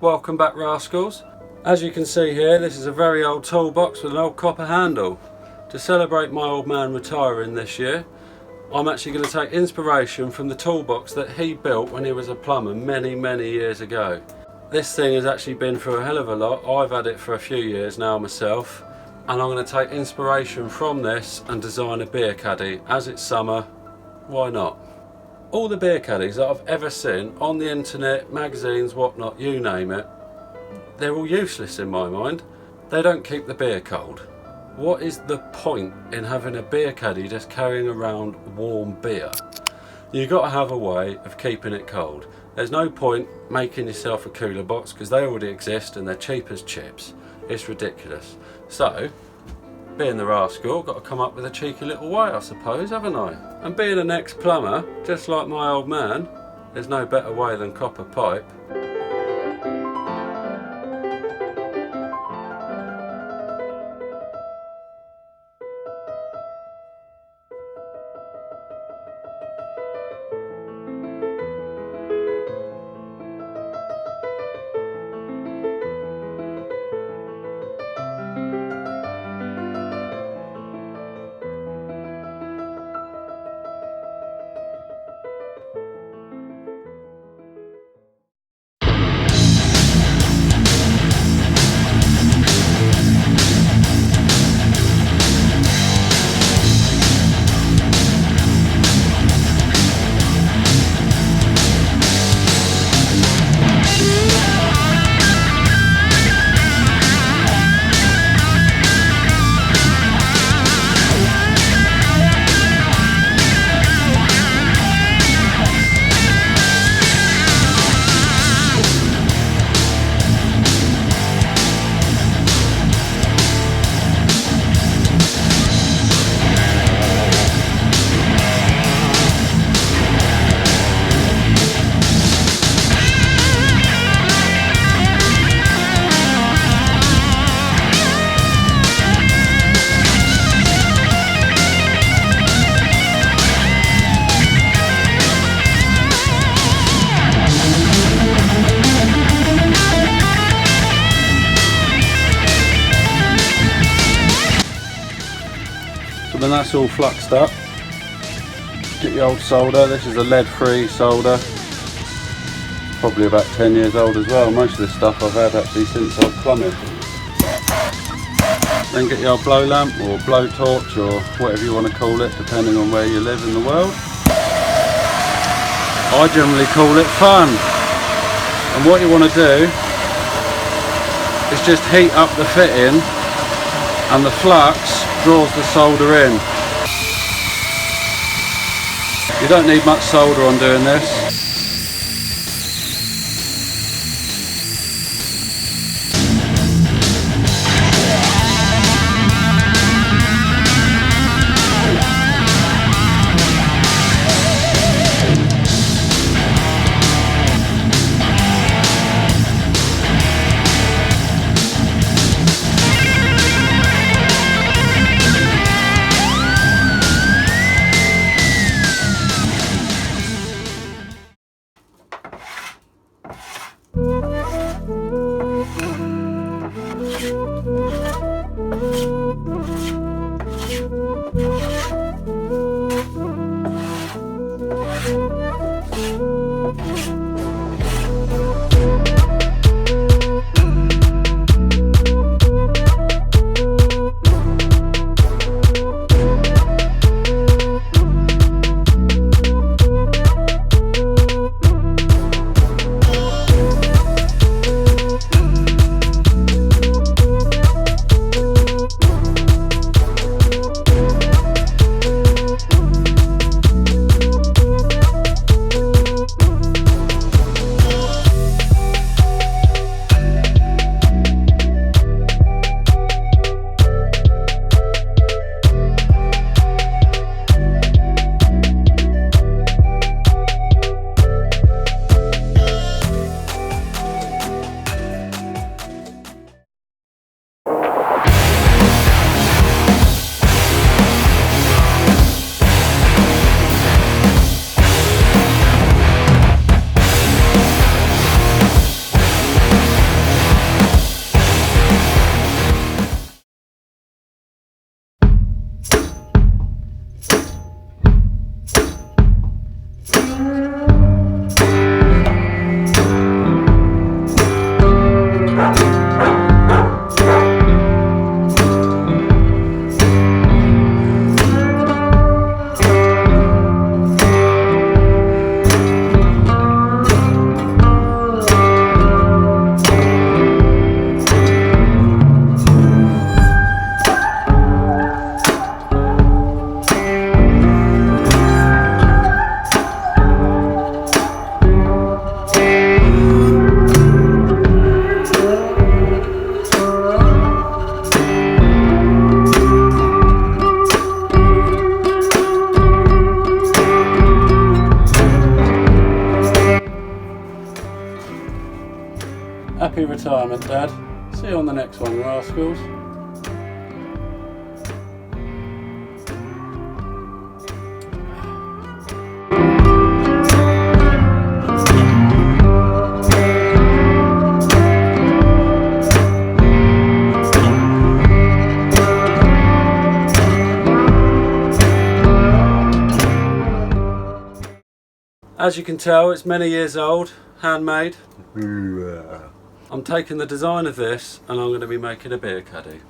Welcome back, Rascals. As you can see here, this is a very old toolbox with an old copper handle. To celebrate my old man retiring this year, I'm actually going to take inspiration from the toolbox that he built when he was a plumber many years ago. This thing has actually been through a hell of a lot. I've had it for a few years now myself, and I'm going to take inspiration from this and design a beer caddy. As it's summer, why not? All the beer caddies that I've ever seen on the internet, magazines, whatnot, you name it, they're all useless in my mind. They don't keep the beer cold. What is the point in having a beer caddy just carrying around warm beer? You've got to have a way of keeping it cold. There's no point making yourself a cooler box because they already exist and they're cheap as chips. It's ridiculous. So, being the rascal, got to come up with a cheeky little way, I suppose, haven't I? And being an ex-plumber, just like my old man, there's no better way than copper pipe. When that's all fluxed up, get your old solder. This is a lead-free solder, probably about 10 years old as well. Most of this stuff I've had actually since I was plumbing. Then get your old blow lamp or blow torch or whatever you want to call it, depending on where you live in the world. I generally call it fun. And what you want to do is just heat up the fitting, and the flux draws the solder in. You don't need much solder on doing this. Happy retirement, Dad. See you on the next one, rascals. As you can tell, it's many years old, handmade. I'm taking the design of this and I'm going to be making a beer caddy.